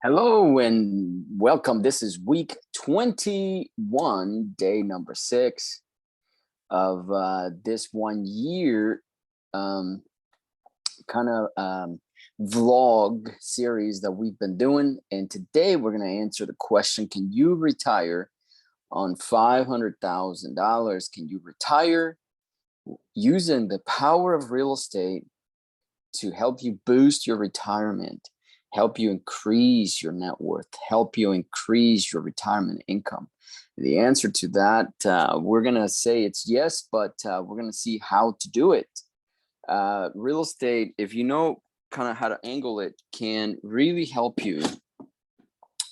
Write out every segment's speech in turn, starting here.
Hello and welcome. This is week 21, day number 6 of this 1 year kind of vlog series that we've been doing. And today we're going to answer the question, can you retire on $500,000? Can you retire using the power of real estate to help you boost your retirement, help you increase your net worth, help you increase your retirement income? The answer to that, we're going to say it's yes, but we're going to see how to do it. Real estate, if you know kind of how to angle it, can really help you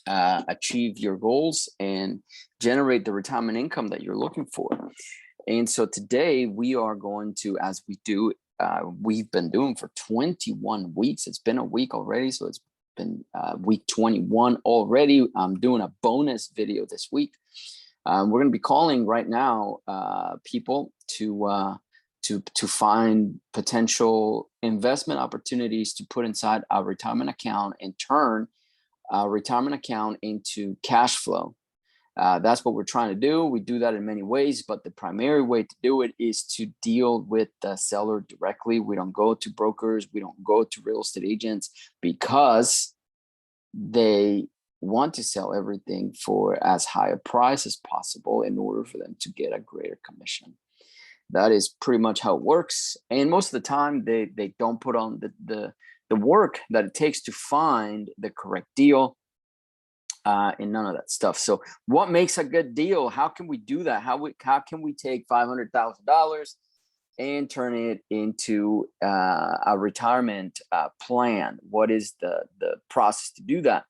achieve your goals and generate the retirement income that you're looking for. And so today we are going to, as we do, we've been doing for 21 weeks. It's been a week already, so it's been week 21 already. I'm doing a bonus video this week. We're going to be calling right now people to find potential investment opportunities to put inside our retirement account and turn our retirement account into cash flow. That's what we're trying to do. We do that in many ways, but the primary way to do it is to deal with the seller directly. We don't go to brokers. We don't go to real estate agents because they want to sell everything for as high a price as possible in order for them to get a greater commission. That is pretty much how it works. And most of the time, they don't put on the work that it takes to find the correct deal. And none of that stuff. So what makes a good deal? How can we do that? How can we take $500,000 and turn it into a retirement plan? What is the process to do that?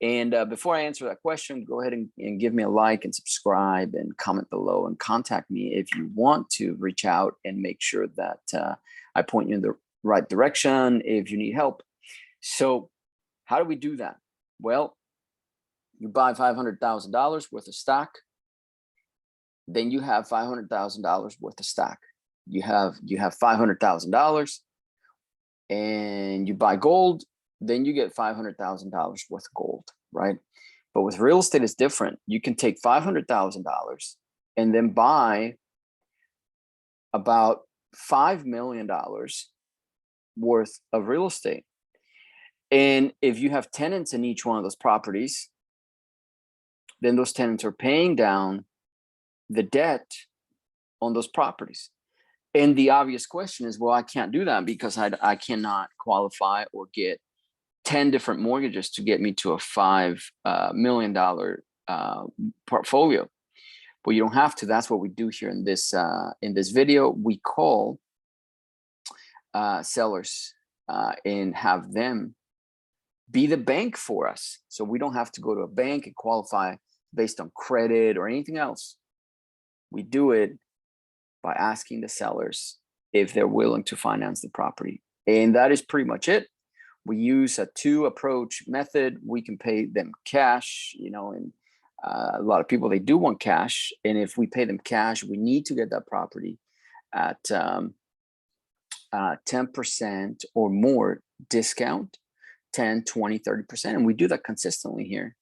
And before I answer that question, go ahead and give me a like and subscribe and comment below and contact me if you want to reach out and make sure that I point you in the right direction if you need help. So how do we do that? Well, you buy $500,000 worth of stock, then you have $500,000 worth of stock. You have $500,000, and you buy gold, then you get $500,000 worth of gold, right? But with real estate, it's different. You can take $500,000 and then buy about $5 million worth of real estate. And if you have tenants in each one of those properties, then those tenants are paying down the debt on those properties. And the obvious question is, well, I can't do that because I cannot qualify or get 10 different mortgages to get me to a $5 million portfolio. Well, you don't have to. That's what we do here in this video. We call sellers and have them be the bank for us. So we don't have to go to a bank and qualify based on credit or anything else. We do it by asking the sellers if they're willing to finance the property. And that is pretty much it. We use a two-approach method. We can pay them cash, and a lot of people, they do want cash. And if we pay them cash, we need to get that property at 10% or more discount, 10, 20, 30%. And we do that consistently here.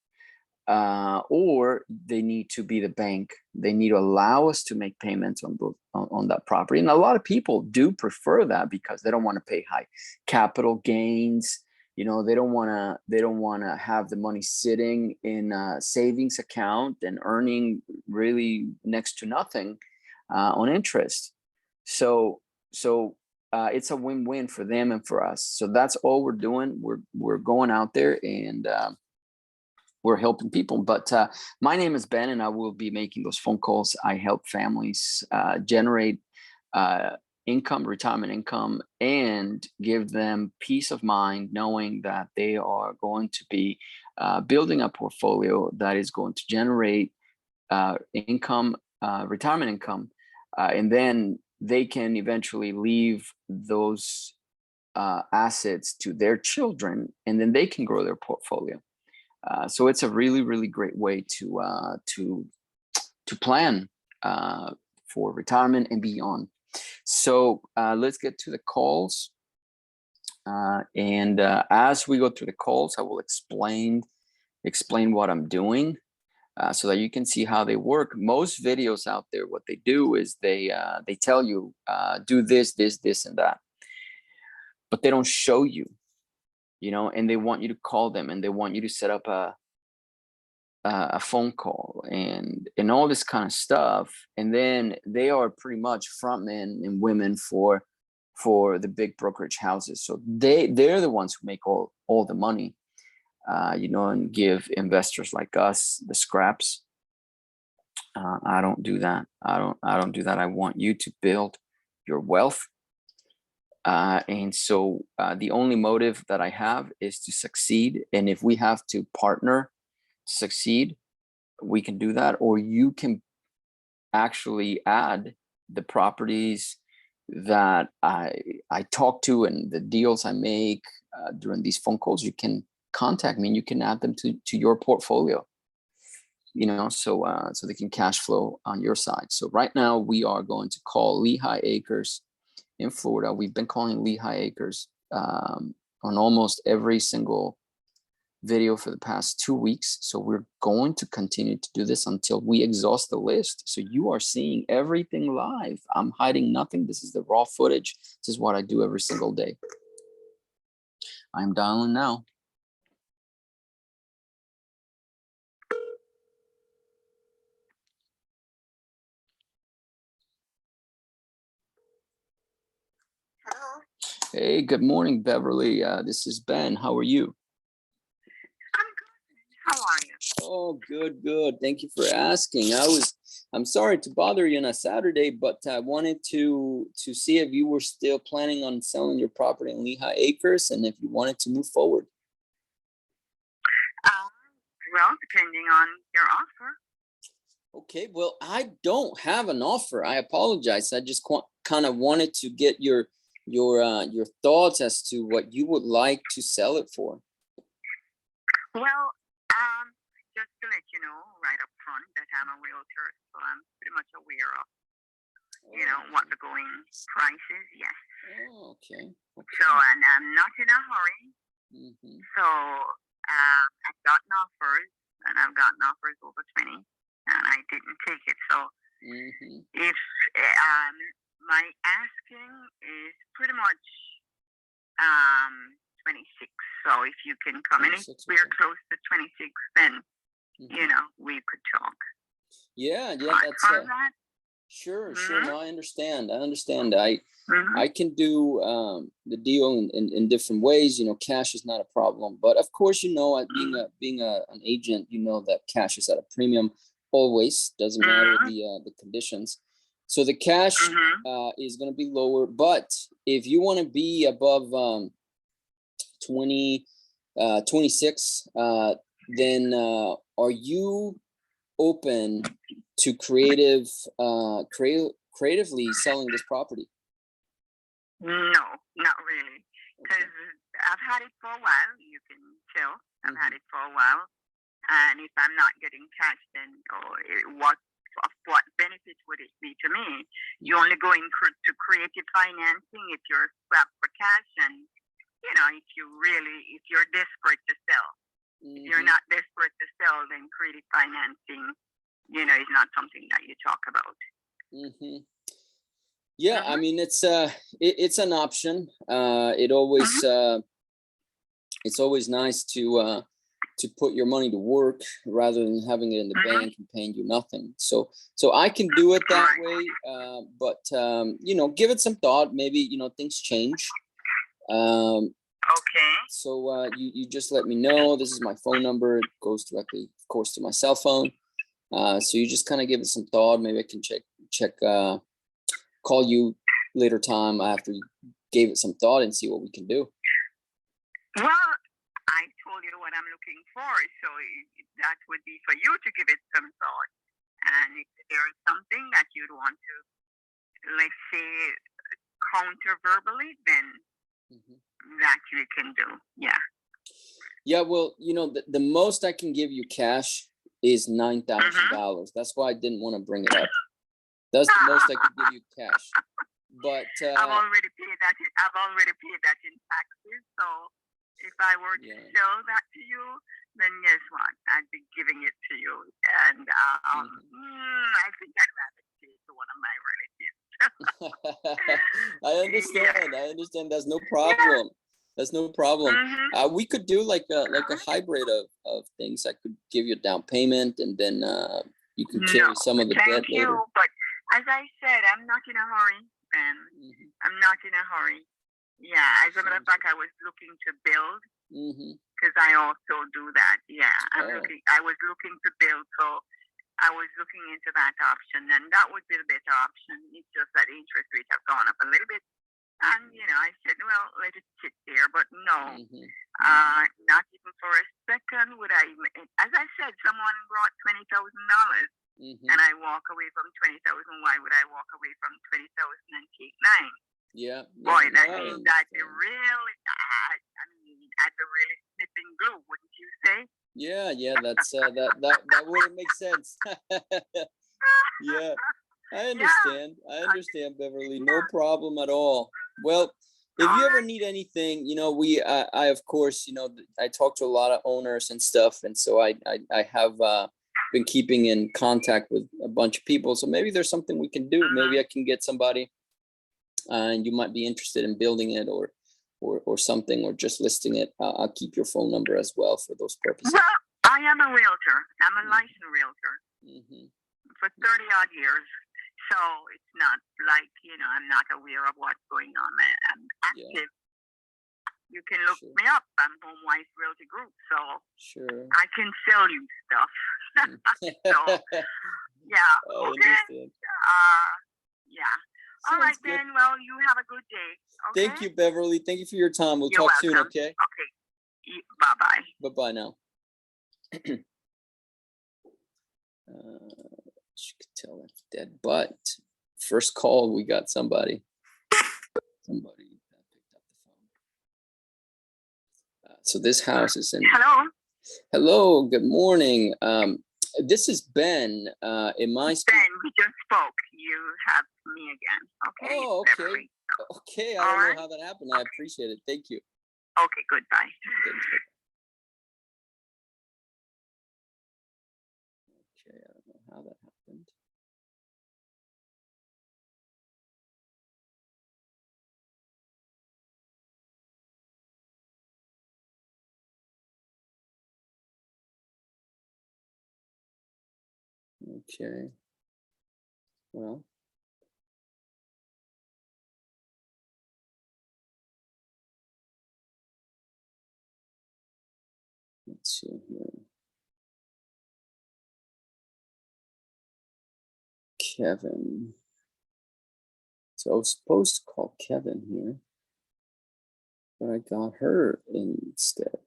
Or they need to be the bank. They need to allow us to make payments on that property. And a lot of people do prefer that because they don't want to pay high capital gains. They don't want to have the money sitting in a savings account and earning really next to nothing on interest. So it's a win-win for them and for us. So that's all we're doing. We're going out there and we're helping people. But my name is Ben, and I will be making those phone calls. I help families generate income, retirement income, and give them peace of mind knowing that they are going to be building a portfolio that is going to generate income, retirement income, and then they can eventually leave those assets to their children, and then they can grow their portfolio. So it's a really, really great way to plan for retirement and beyond. So let's get to the calls. And as we go through the calls, I will explain what I'm doing, so that you can see how they work. Most videos out there, what they do is they tell you do this, this, this, and that, but they don't show you, and they want you to call them, and they want you to set up a phone call and all this kind of stuff. And then they are pretty much front men and women for the big brokerage houses. So they're the ones who make all the money, and give investors like us the scraps. I don't do that. I don't do that. I want you to build your wealth. And so the only motive that I have is to succeed. And if we have to partner to succeed, we can do that. Or you can actually add the properties that I talk to and the deals I make during these phone calls. You can contact me and you can add them to your portfolio, so they can cash flow on your side. So right now we are going to call Lehigh Acres in Florida. We've been calling Lehigh Acres on almost every single video for the past 2 weeks. So we're going to continue to do this until we exhaust the list. So you are seeing everything live. I'm hiding nothing. This is the raw footage. This is what I do every single day. I'm dialing now. Hello. Hey, good morning, Beverly. This is Ben. How are you? I'm good. How are you? Oh, good. Thank you for asking. I'm sorry to bother you on a Saturday, but I wanted to see if you were still planning on selling your property in Lehigh Acres and if you wanted to move forward. Well, depending on your offer. Okay, well, I don't have an offer. I apologize. I just kind of wanted to get your thoughts as to what you would like to sell it for. Well, just to let you know right up front that I'm a realtor, so I'm pretty much aware of, what the going price is. Yes. Oh, okay. So, and I'm not in a hurry. Mm-hmm. So, I've gotten offers, and I've gotten offers over 20, and I didn't take it. So, if my asking is pretty much 26. So if you can come in, if we're close to 26, then we could talk. Yeah, that's that. Sure. No, I understand. I can do the deal in different ways. Cash is not a problem, but of course, being an agent, that cash is at a premium. Always doesn't matter the conditions. So the cash is going to be lower, but if you want to be above 26, then are you open to creatively selling this property? No, not really, because I've had it for a while. You can tell I've had it for a while, and if I'm not getting cash, then what benefit would it be to me? You only go to creative financing if you're strapped for cash, and if you're desperate to sell. If you're not desperate to sell, then creative financing, is not something that you talk about. Yeah, I mean, it's an option. It's always nice to put your money to work rather than having it in the bank and paying you nothing. So I can do it that way, but give it some thought. Maybe things change. Okay. So you just let me know. This is my phone number. It goes directly, of course, to my cell phone. So you just kind of give it some thought. Maybe I can call you later time after you gave it some thought and see what we can do. Well, I told you what I'm looking for, so that would be for you to give it some thought. And if there is something that you'd want to, let's say, counter verbally, then that you can do. Yeah. Yeah, well, the most I can give you cash is $9,000. That's why I didn't want to bring it up. That's the most I could give you cash. But I've already paid that. I've already paid that in taxes. I were to Yeah. sell that to you, then guess what? I'd be giving it to you. And I think I'd rather give it to one of my relatives. I Yeah. understand. I understand. That's no Yeah. problem. That's no problem. Mm-hmm. We could do like a hybrid of things. I could give you a down payment, and then you can No, carry some of the debt thank you. later. But as I said, I'm not in a hurry, and Mm-hmm. I'm not in a hurry. Yeah, as a matter of Sounds fact, I was looking to build Mm-hmm. because I also do that. Yeah, Oh, I was looking to build, so I was looking into that option, and that would be the better option. It's just that the interest rates have gone up a little bit, and I said, well, let it sit there. But no, mm-hmm. Mm-hmm. not even for a second would I. As I said, someone brought $20,000, Mm-hmm. and I walk away from 20,000. Why would I walk away from 20,000 and take nine? Yeah. Boy, No, that I means that they understand. really, I mean, at the really snipping glue, wouldn't you say? Yeah. That's that wouldn't make sense. Yeah. I Yeah. understand, Beverly. No problem at all. Well, if All you ever right. need anything, I of course, I talk to a lot of owners and stuff, and so I have been keeping in contact with a bunch of people. So maybe there's something we can do. Maybe I can get somebody, and you might be interested in building it or something, or just listing it. I'll keep your phone number as well for those purposes. Well, I am a realtor. I'm a licensed realtor Mm-hmm. for 30 odd years. So it's not like, I'm not aware of what's going on. I'm Yeah, active. You can look sure, me up. I'm Home Wife Realty Group. So sure. I can sell you stuff. So, yeah. I Okay. understand. Yeah. All right, Sounds good. then. Well, you have a good day. Okay. Thank you, Beverly. Thank you for your time. We'll You're talk soon, welcome. okay? Okay. Bye-bye. Bye-bye now. She could tell that's dead, but first call, we got somebody that picked up the phone. So this house is in. Hello. Hello, good morning. This is Ben. Am I? Ben, we just spoke. You have me again. Okay. Oh, okay. Beverly. Okay, I All don't right. know how that happened. I appreciate it. Thank you. Okay, goodbye. Okay, I don't know how that happened. Okay. Well. Let's see here. Kevin. So I was supposed to call Kevin here, but I got her instead.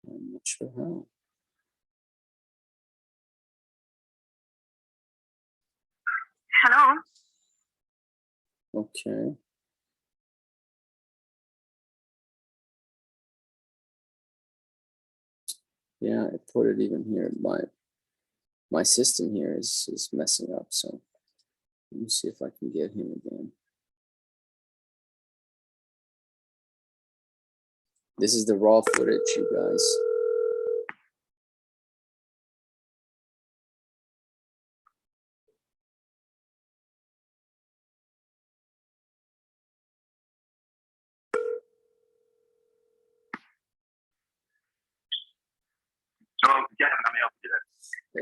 I'm not sure how. Hello. Okay. Yeah, I put it even here. My system here is messing up. So let me see if I can get him again. This is the raw footage, you guys. So, yeah, let me help you today.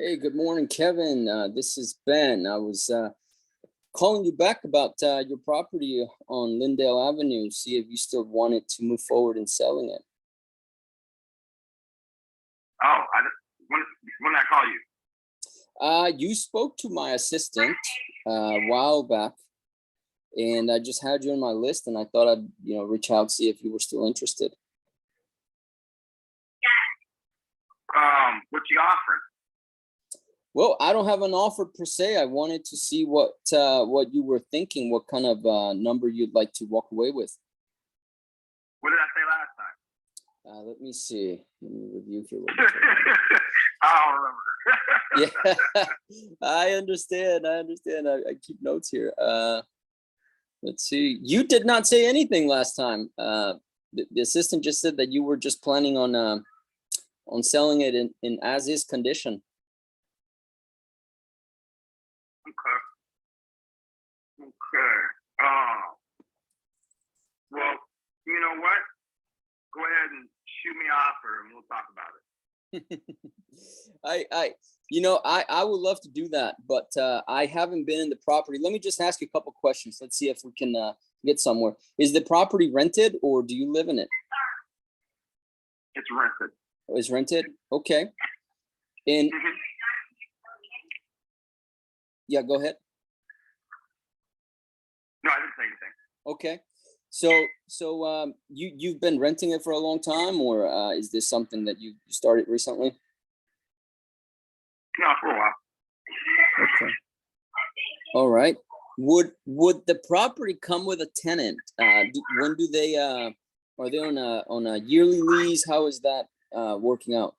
Hey, good morning, Kevin. This is Ben. I was calling you back about your property on Lindale Avenue. See if you still wanted to move forward in selling it. Oh, when did I call you? You spoke to my assistant a while back, and I just had you on my list, and I thought I'd reach out, see if you were still interested. What you offering? Well, I don't have an offer per se. I wanted to see what you were thinking, what kind of number you'd like to walk away with. What did I say last time? Let me see. Let me review here. I don't remember. Yeah, I understand. I keep notes here. Let's see. You did not say anything last time. the assistant just said that you were just planning on selling it in as is condition. Okay. Okay. Well, you know what? Go ahead and shoot me an offer, and we'll talk about it. I would love to do that, but I haven't been in the property. Let me just ask you a couple questions. Let's see if we can get somewhere. Is the property rented or do you live in it? It's rented. Oh, it's rented? Okay. And yeah, go ahead. No, I didn't say anything. Okay. So you've been renting it for a long time, or is this something that you started recently? No, for a while. Okay. All right. Would the property come with a tenant? When do they are they on a yearly lease? How is that working out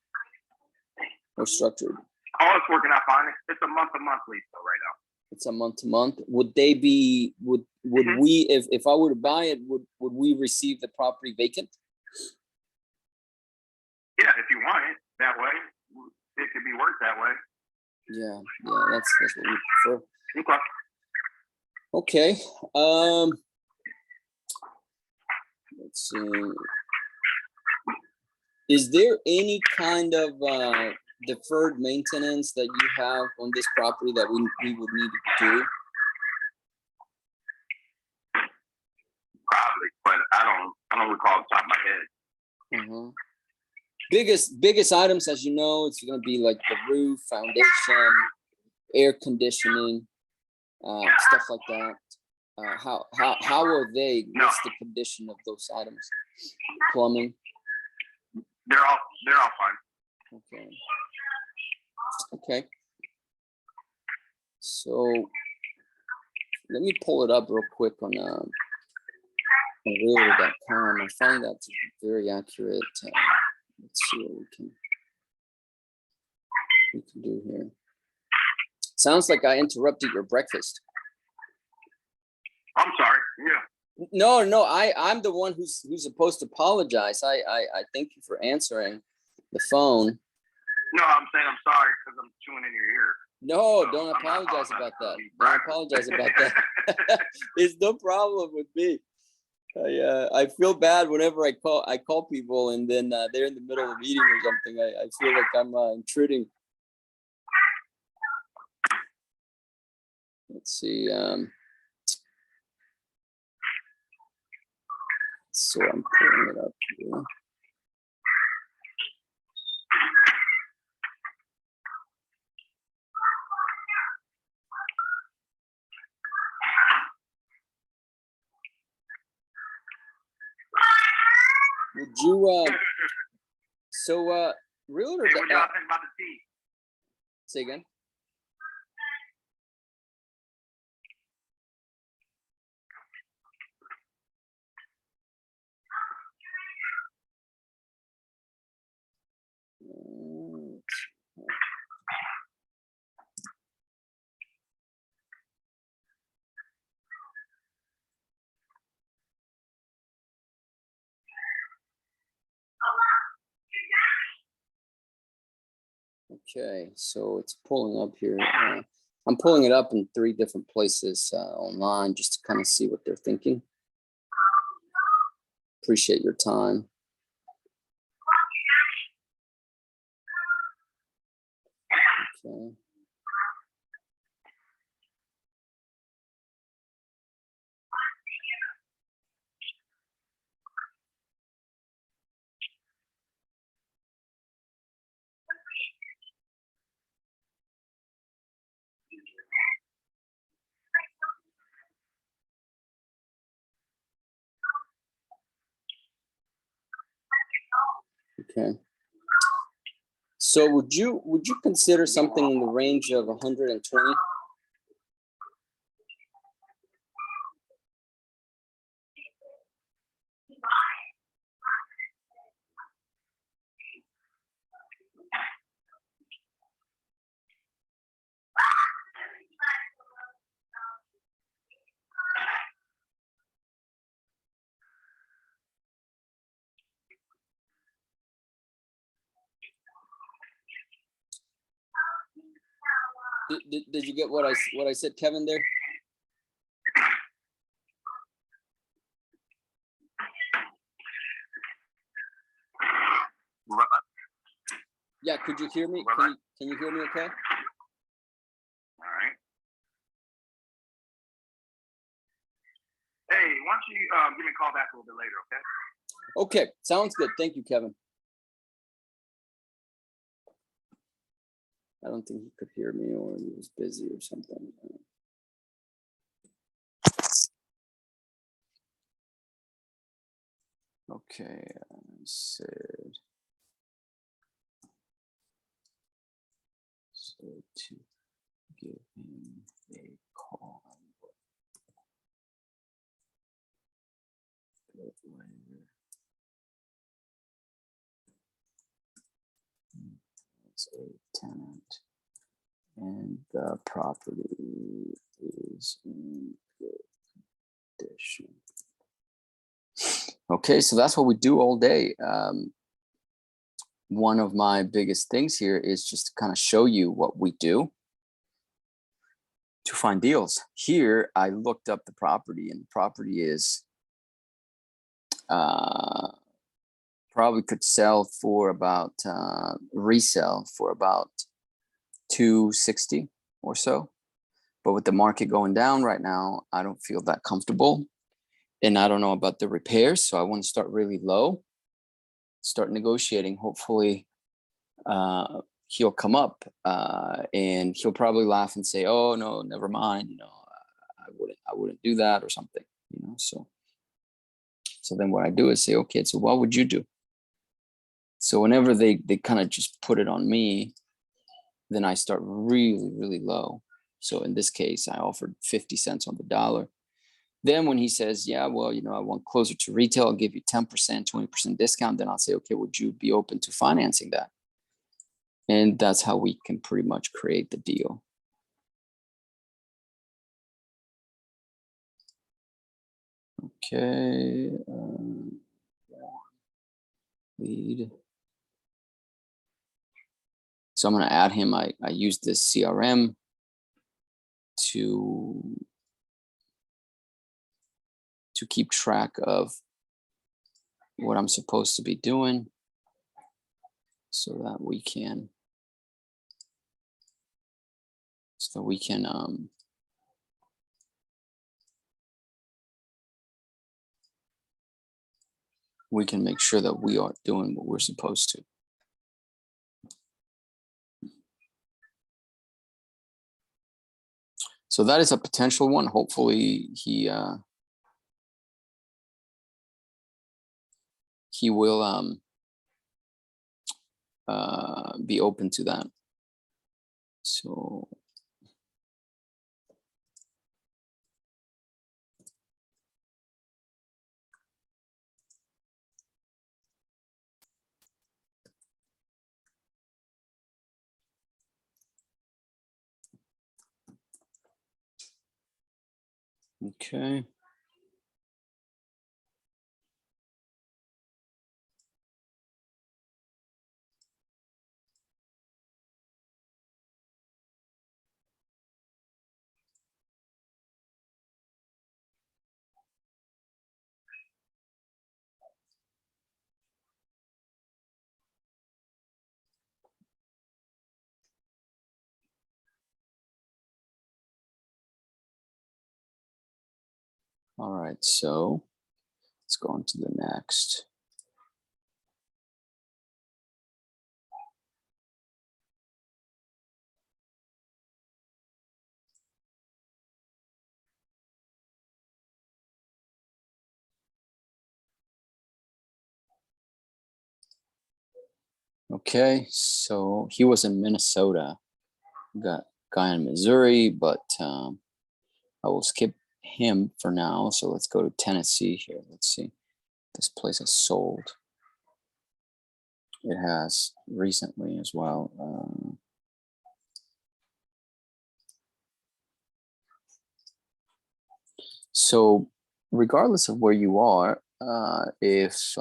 or structured? Oh, it's working out fine. It's a month-to-month lease though right now. It's a month-to-month. Would they be would we, if I were to buy it, would we receive the property vacant? Yeah, if you want it that way, it could be worked that way. Yeah, that's what we prefer. Okay. Okay. Let's see. Is there any kind of deferred maintenance that you have on this property that we would need to do? Probably, but I don't recall off the top of my head. Mm-hmm. Biggest items, as you know, it's going to be like the roof, foundation, air conditioning, stuff like that. How are they? What's the condition of those items? Plumbing. They're all fine. Okay. Okay. So let me pull it up real quick on realtor.com. I find that to be very accurate. Let's see what we can do here. Sounds like I interrupted your breakfast. I'm sorry. Yeah. No, I'm the one who's supposed to apologize. I thank you for answering the phone. No, I'm saying I'm sorry because I'm chewing in your ear. No, So don't apologize about that. Don't Right. apologize about that. There's no problem with me. I feel bad whenever I call people and then they're in the middle of a meeting or something. I feel like I'm intruding. Let's see. So I'm pulling it up here. Would you realtor? Hey, what y'all think about the tea? Say again. Okay, so it's pulling up here. I'm pulling it up in 3 different places online just to kind of see what they're thinking. Appreciate your time. Okay. Okay. So would you consider something in the range of 120? Did you get what I said, Kevin, there? Yeah, could you hear me? Can you hear me okay? All right. Hey, why don't you give me a call back a little bit later, okay? Okay, sounds good. Thank you, Kevin. I don't think he could hear me, or he was busy or something. Okay, I said so to give him a call. It's a tenant, and the property is in good condition. Okay, so that's what we do all day. One of my biggest things here is just to kind of show you what we do to find deals. Here, I looked up the property, and the property is probably could sell for about resell for about 260 or so. But with the market going down right now, I don't feel that comfortable. And I don't know about the repairs, so I want to start really low, start negotiating. Hopefully he'll come up and he'll probably laugh and say, oh no, never mind, I wouldn't do that or something, so then what I do is say, okay, so what would you do? So whenever they kind of just put it on me, then I start really, really low. So in this case, I offered 50 cents on the dollar. Then when he says, yeah, well, I want closer to retail, I'll give you 10%, 20% discount. Then I'll say, okay, would you be open to financing that? And that's how we can pretty much create the deal. Okay. Lead. So I'm going to add him. I use this CRM to keep track of what I'm supposed to be doing so that we can make sure that we are doing what we're supposed to. So that is a potential one. Hopefully he will be open to that. So okay. All right, so let's go on to the next. Okay, so he was in Minnesota. Got a guy in Missouri, but I will skip him for now. So let's go to Tennessee here. Let's see. This place has sold. It has recently as well. So regardless of where you are, if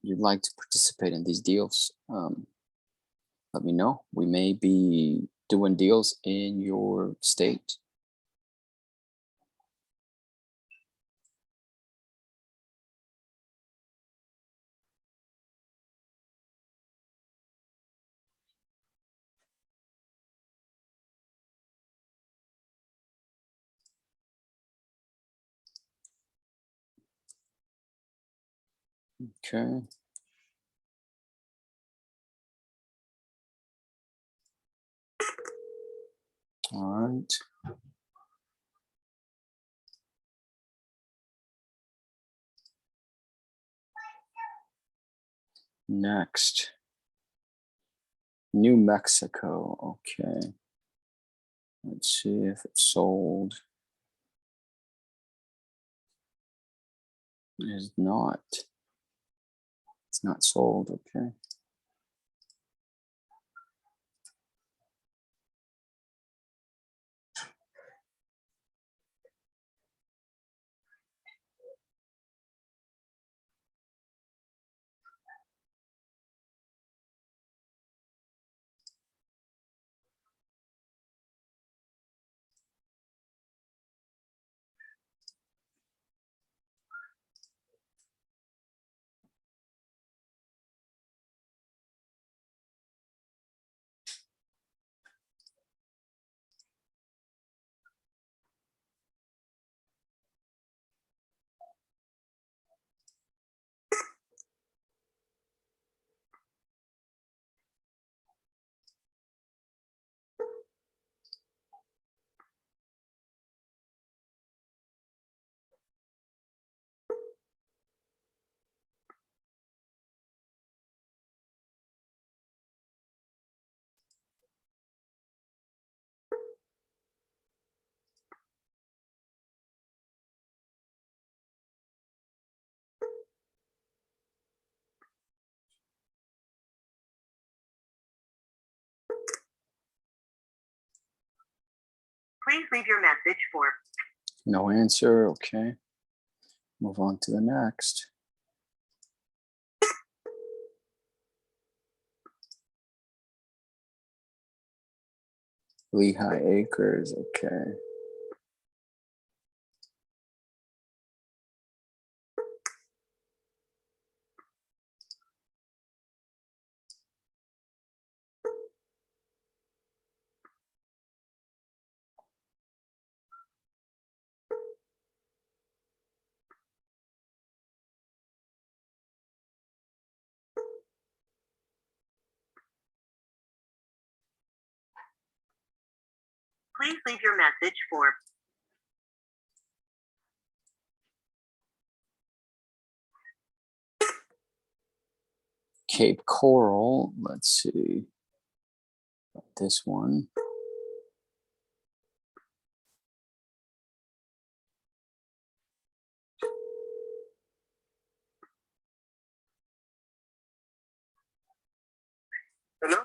you'd like to participate in these deals, let me know. We may be doing deals in your state. Okay. All right. Next, New Mexico. Okay. Let's see if it's sold. It is not. It's not sold. Okay. Please leave your message for. No answer. Okay. Move on to the next. Lehigh Acres. Okay. Please leave your message for. Cape Coral. Let's see. This one. Hello?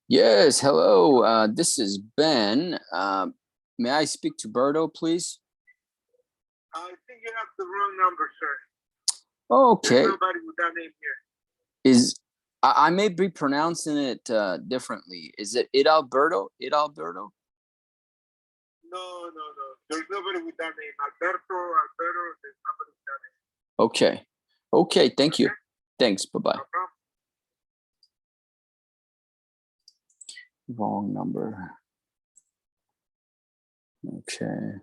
Yes, hello. This is Ben. May I speak to Berto, please? I think you have the wrong number, sir. Okay. There's nobody with that name here. Is I may be pronouncing it differently. Is it Idalberto? Idalberto? No. There's nobody with that name. Alberto, there's nobody with that name. Okay. Okay, thank you. Thanks. Bye-bye. No problem. Wrong number. Okay.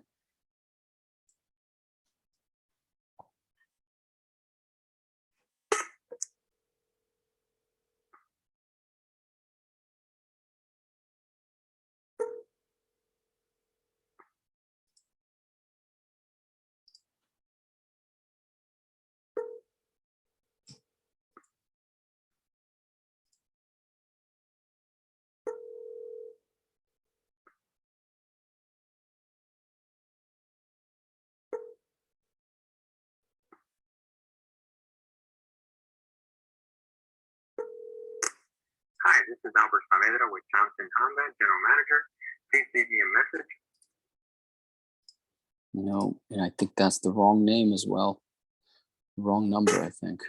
Hi, this is Albert Saavedra with Johnson Honda, General Manager. Please leave me a message. No, and I think that's the wrong name as well. Wrong number, I think.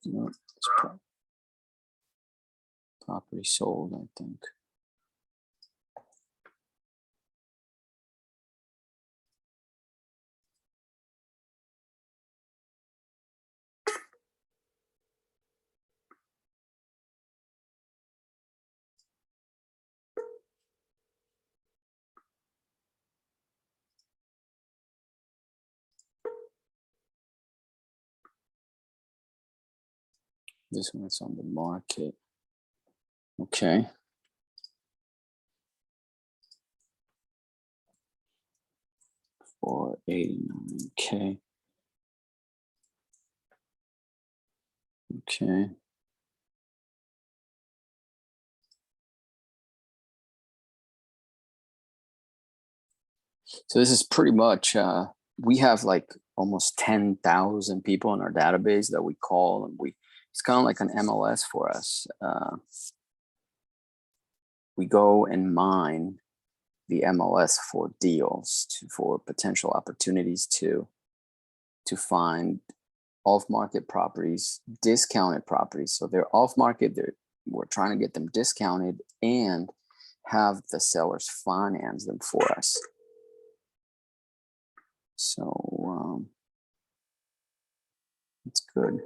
No, it's property sold, I think. This one's on the market. Okay. $489. Okay. Okay. So this is pretty much, we have like almost 10,000 people in our database that we call, and it's kind of like an MLS for us. We go and mine the MLS for deals, for potential opportunities to find off-market properties, discounted properties. So they're off-market, we're trying to get them discounted and have the sellers finance them for us. So it's good.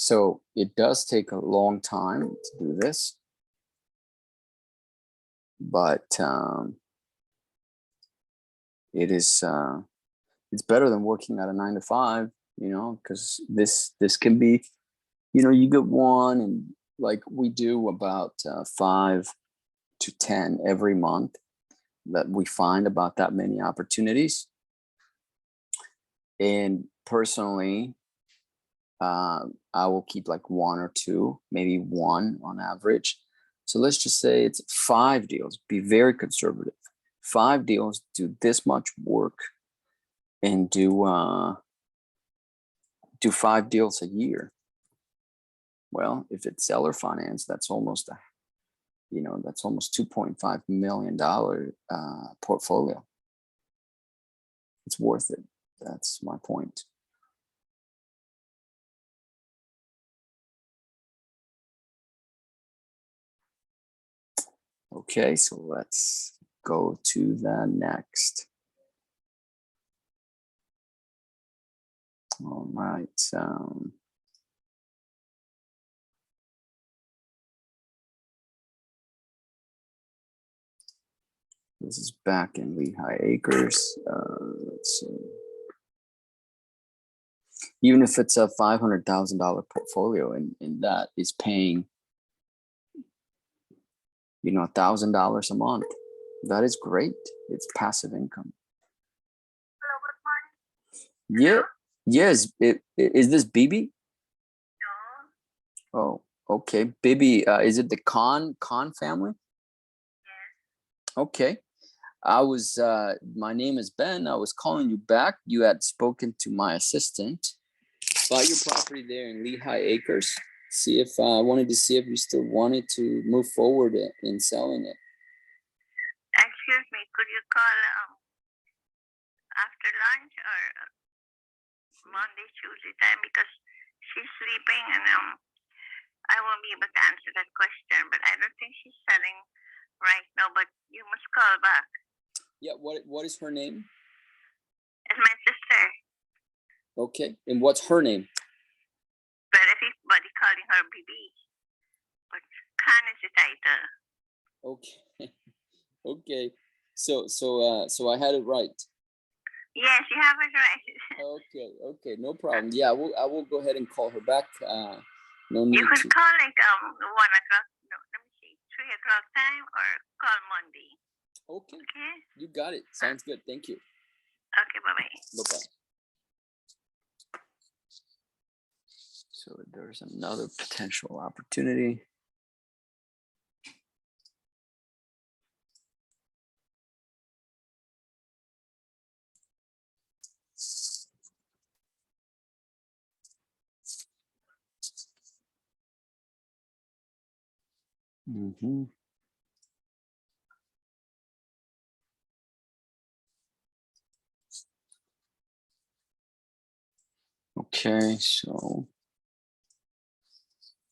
So it does take a long time to do this, but it is it's better than working at a 9 to 5, because this can be, you get one, and like we do about 5 to 10 every month that we find about that many opportunities. And personally, I will keep like 1 or 2, maybe 1 on average. So let's just say it's 5 deals. Be very conservative. 5 deals, do this much work, and do 5 deals a year. Well, if it's seller finance, that's almost that's almost $2.5 million portfolio. It's worth it. That's my point. Okay, so let's go to the next. All right. This is back in Lehigh Acres. Let's see. Even if it's a $500,000 portfolio, and that is paying, $1,000 a month, that is great. It's passive income. Hello, good Yeah. morning. Yes. Is this Bibi? No. Oh, okay. Bibi, is it the Khan family? Yes. Okay. My name is Ben. I was calling you back. You had spoken to my assistant about your property there in Lehigh Acres. I wanted to see if you still wanted to move forward in selling it. Excuse me, could you call after lunch or Monday, Tuesday time, because she's sleeping, and I won't be able to answer that question. But I don't think she's selling right now. But you must call back. Yeah. What is her name? It's my sister. Okay. And what's her name? But everybody calling her BB. But Khan is the title. Okay. Okay. So I had it right. Yes, you have it right. Okay, no problem. Yeah, I will go ahead and call her back. No need You could to. call like 1 o'clock. No, let me see, 3 o'clock time, or call Monday. Okay. Okay. You got it. Sounds good. Thank you. Okay. Bye bye. Bye-bye. So there's another potential opportunity. Mm-hmm. Okay, so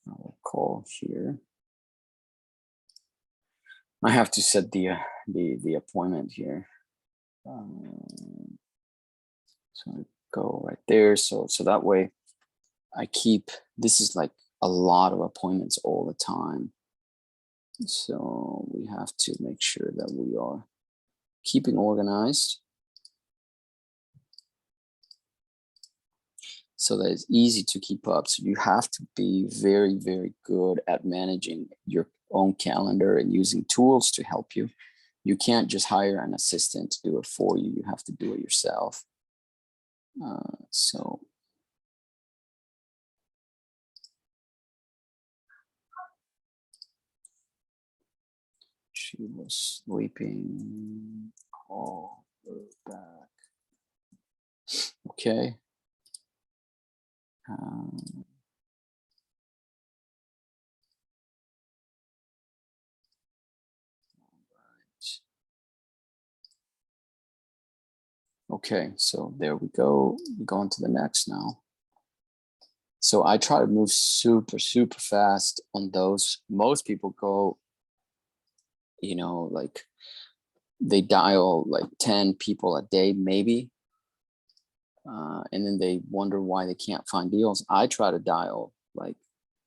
I'll call here. I have to set the appointment here. So I go right there. So that way I keep, this is like a lot of appointments all the time. So we have to make sure that we are keeping organized so that it's easy to keep up. So you have to be very, very good at managing your own calendar and using tools to help you. You can't just hire an assistant to do it for you. You have to do it yourself. So she was sleeping. Call her back. Okay. Okay, so there we go. We're going to the next now. So I try to move super, super fast on those. Most people go, like they dial like 10 people a day, maybe. And then they wonder why they can't find deals. I try to dial like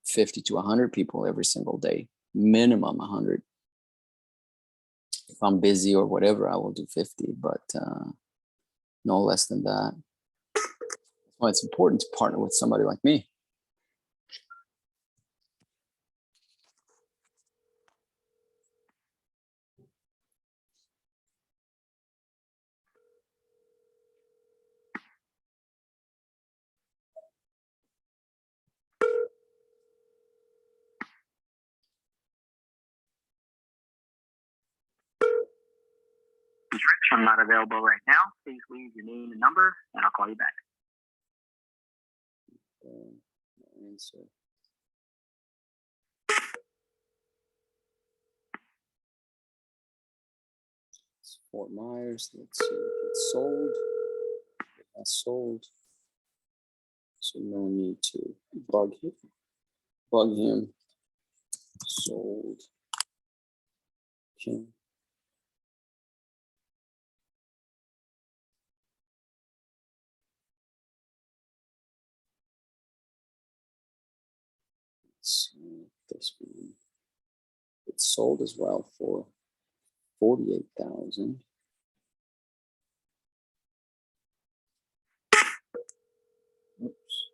50 to 100 people every single day, minimum 100. If I'm busy or whatever, I will do 50, but no less than that. That's why it's important to partner with somebody like me. I'm not available right now. Please leave your name and number, and I'll call you back. Answer. It's Fort Myers. Let's see if it's sold. It has sold. So no need to bug him. Bug him. Sold. Okay. Let's see this one. It's sold as well for 48,000. Oops.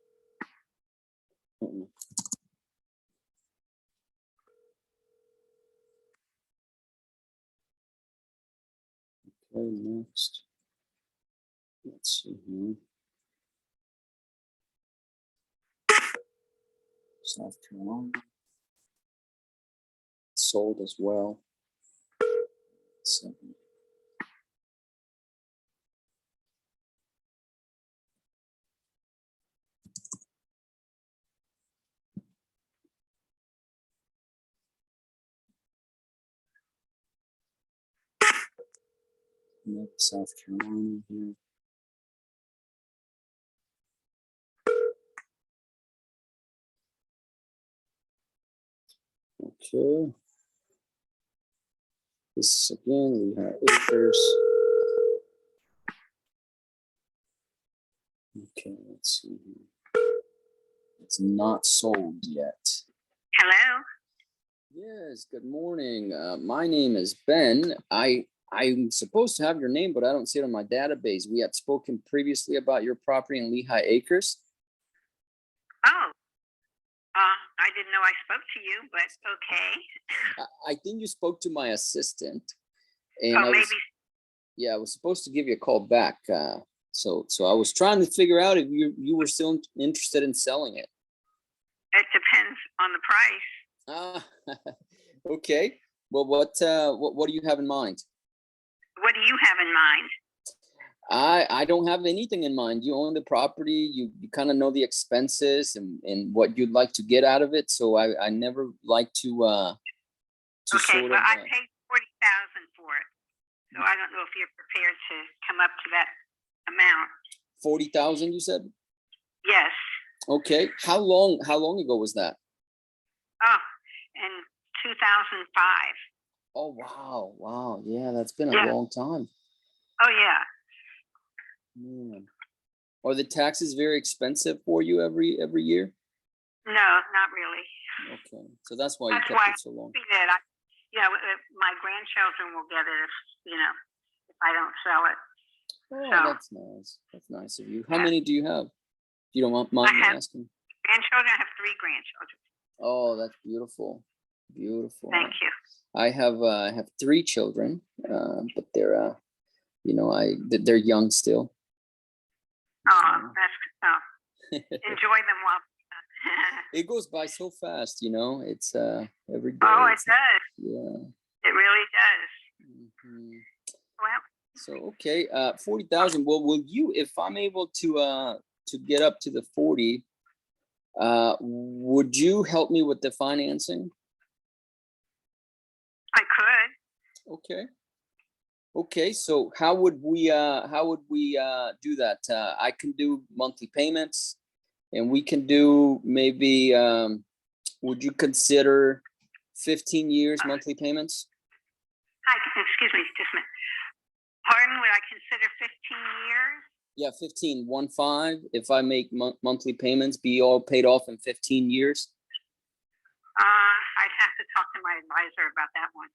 Okay, next. Let's see here. South Carolina. Sold as well. 7. Next, South Carolina here. Okay. This again, we have acres. Okay, let's see here. It's not sold yet. Hello? Yes, good morning. My name is Ben. I'm supposed to have your name, but I don't see it on my database. We had spoken previously about your property in Lehigh Acres. Oh, I didn't know I spoke to you, but okay. I think you spoke to my assistant, and Oh, maybe. I was supposed to give you a call back. So I was trying to figure out if you were still interested in selling it. It depends on the price. Okay. Well, what do you have in mind? What do you have in mind? I don't have anything in mind. You own the property. You kind of know the expenses and what you'd like to get out of it. So I never like to to Okay, sort but of I paid 40,000 for it, so I don't know if you're prepared to come up to that amount. 40,000, you said? Yes. Okay. How long ago was that? Oh, in 2005. Oh, wow. Yeah, that's been a Yeah. long time. Oh yeah. Man. Are the taxes very expensive for you every year? No, not really. Okay, so that's why you That's kept why it so long. my grandchildren will get it if I don't sell it. Oh, So that's nice. That's nice of you. How many do you have? If you don't mind me asking. grandchildren. I have 3 grandchildren. Oh, that's beautiful. Beautiful. Thank you. I have 3 children, but they're they're young still. Oh, enjoy them while. It goes by so fast, it's every day. Oh, it does. Yeah. It really does. Mhm. Well, So okay, 40,000. Well, will you, if I'm able to get up to the 40, would you help me with the financing? I could. Okay, so how would we do that? I can do monthly payments, and we can do maybe would you consider 15 years monthly payments? Excuse me, just a minute. Pardon, would I consider 15 years? Yeah, 15. If I make monthly payments, be all paid off in 15 years. I'd have to talk to my advisor about that one.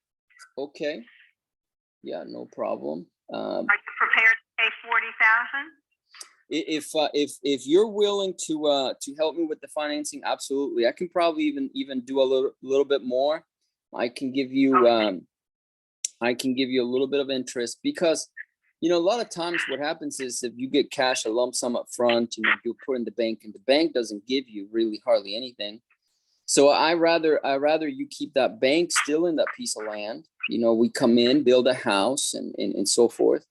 Okay. Yeah, no problem. Are you prepared to pay 40,000? If you're willing to help me with the financing, absolutely. I can probably even do a little bit more. I can give you a little bit of interest, because a lot of times what happens is, if you get cash, a lump sum up front, you put in the bank, and the bank doesn't give you really hardly anything. So I rather you keep that bank still in that piece of land. We come in, build a house, and so forth,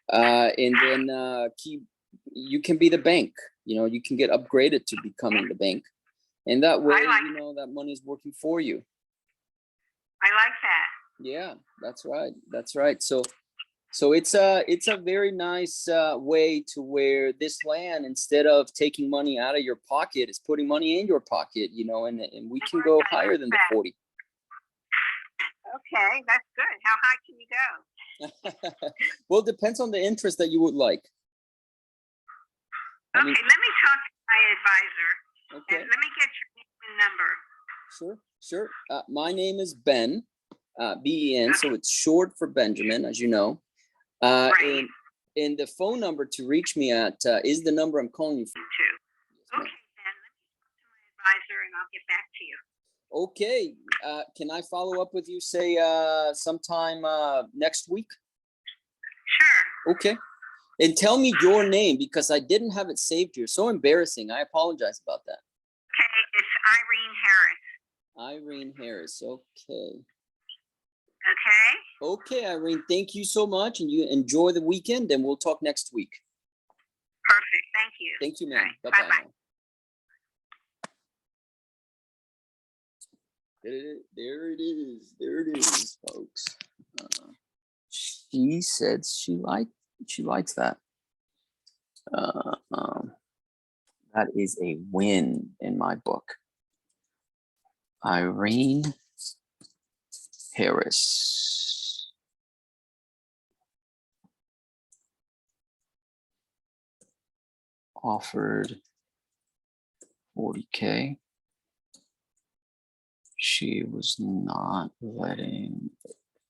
and then you can be the bank. You can get upgraded to becoming the bank, and that way that money is working for you. I like that. Yeah, that's right. So it's a very nice way to where this land, instead of taking money out of your pocket, is putting money in your pocket, and we can go higher than the 40. Okay, that's good. How high can you go? Well, it depends on the interest that you would like. Okay, let me talk to my advisor. Okay. Let me get your name and number. Sure. My name is Ben, Ben, so it's short for Benjamin, as you know. Right. And the phone number to reach me at is the number I'm calling you from. Okay, Ben. Let me talk to my advisor, and I'll get back to you. Okay. Can I follow up with you, say, sometime next week? Sure. Okay. And tell me your name, because I didn't have it saved here. So embarrassing. I apologize about that. Okay, it's Irene Harris. Irene Harris. Okay. Okay. Okay, Irene. Thank you so much, and you enjoy the weekend, and we'll talk next week. Perfect. Thank you. Thank you, ma'am. Right. Bye-bye. Bye-bye. There it is, folks. She said she likes that. That is a win in my book. Irene Harris. Offered 40K. She was not letting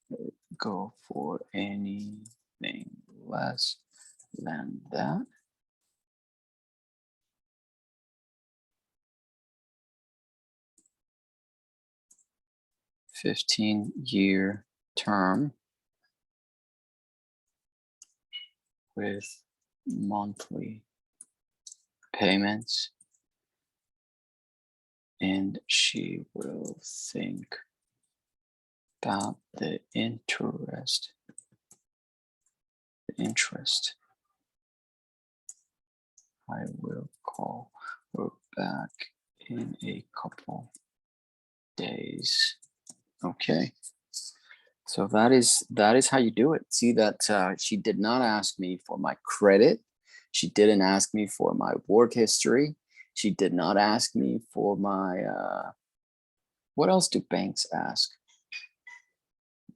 it go for anything less than that. $15-year term with monthly payments, and she will think about the interest. I will call her back in a couple days. Okay. So that is how you do it. See that she did not ask me for my credit. She didn't ask me for my work history. She did not ask me for my what else do banks ask?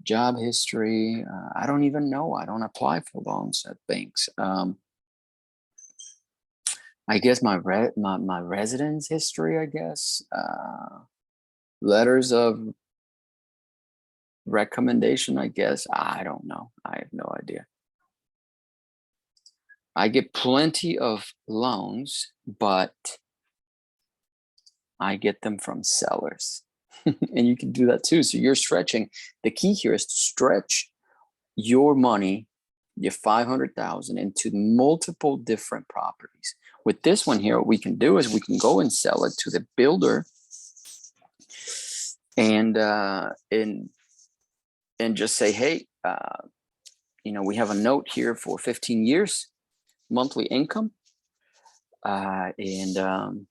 Job history. I don't even know. I don't apply for loans at banks. I guess my residence history. I guess letters of recommendation. I guess I don't know. I have no idea. I get plenty of loans, but I get them from sellers. And you can do that too. So you're stretching. The key here is to stretch your money, your 500,000 into multiple different properties. With this one here, what we can do is we can go and sell it to the builder and just say, hey, we have a note here for 15 years monthly income, and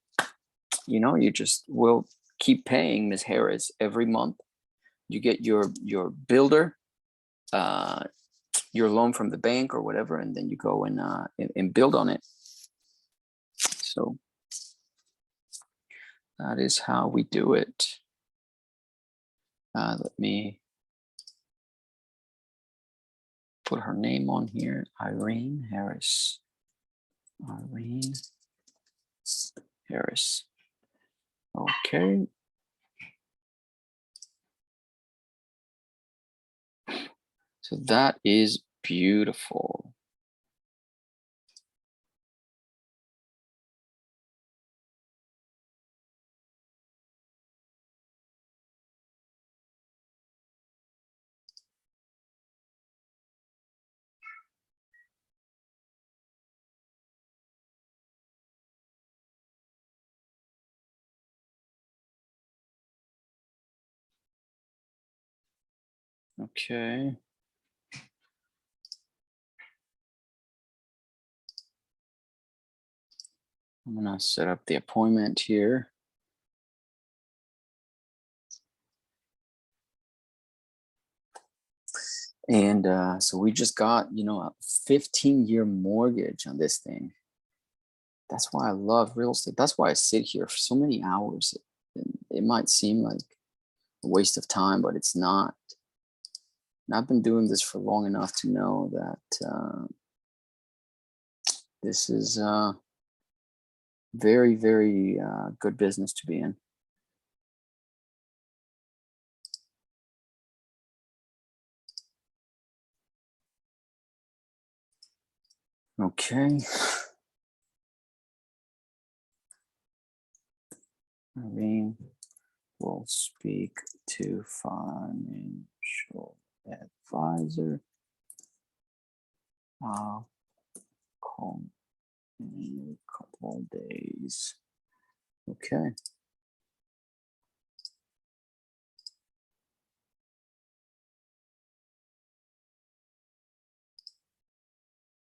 you just will keep paying Ms. Harris every month. You get your builder, your loan from the bank or whatever, and then you go and build on it. So that is how we do it. Let me put her name on here, Irene Harris. Irene Harris. Okay. So that is beautiful. Okay. I'm gonna set up the appointment here. And so we just got, a 15-year mortgage on this thing. That's why I love real estate. That's why I sit here for so many hours. It might seem like a waste of time, but it's not. And I've been doing this for long enough to know that this is very, very good business to be in. Okay. Irene will speak to financial advisor. I'll call in a couple of days. Okay.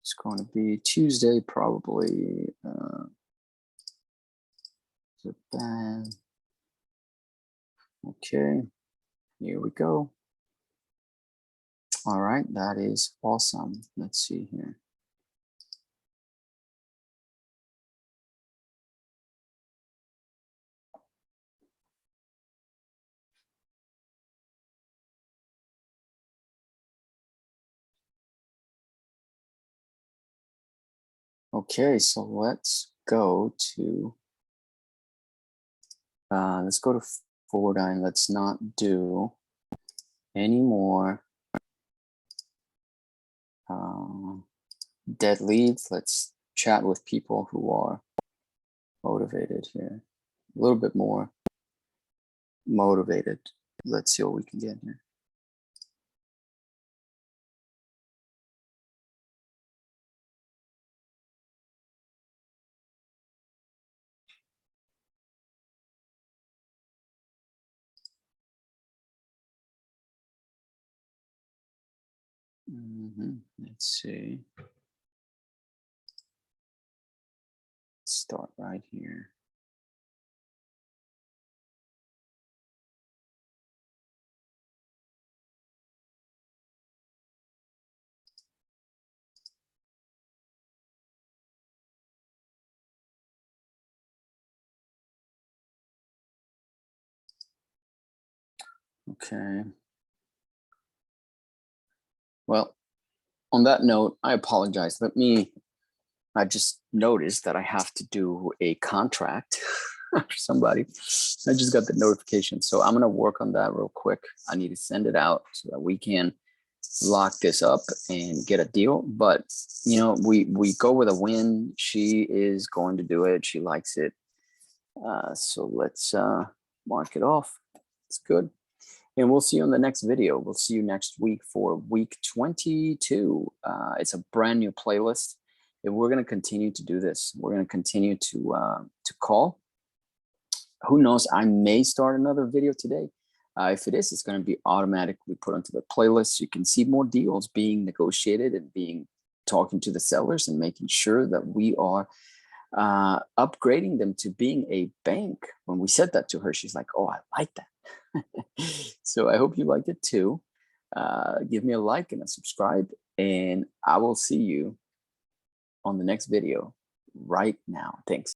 It's going to be Tuesday, probably. Japan. Okay, here we go. All right, that is awesome. Let's see here. Okay, so let's go to forward and let's not do any more dead leads. Let's chat with people who are motivated here. A little bit more motivated. Let's see what we can get here. Let's see. Start right here. Okay. Well, on that note, I apologize. I just noticed that I have to do a contract for somebody. I just got the notification. So I'm going to work on that real quick. I need to send it out so that we can lock this up and get a deal. But, we go with a win. She is going to do it. She likes it. So let's mark it off. It's good. And we'll see you on the next video. We'll see you next week for week 22. It's a brand new playlist. And we're going to continue to do this. We're going to continue to call. Who knows? I may start another video today. If it is, it's going to be automatically put onto the playlist. So you can see more deals being negotiated and talking to the sellers and making sure that we are upgrading them to being a bank. When we said that to her, she's like, oh, I like that. So I hope you liked it too. Give me a like and a subscribe, and I will see you on the next video right now. Thanks.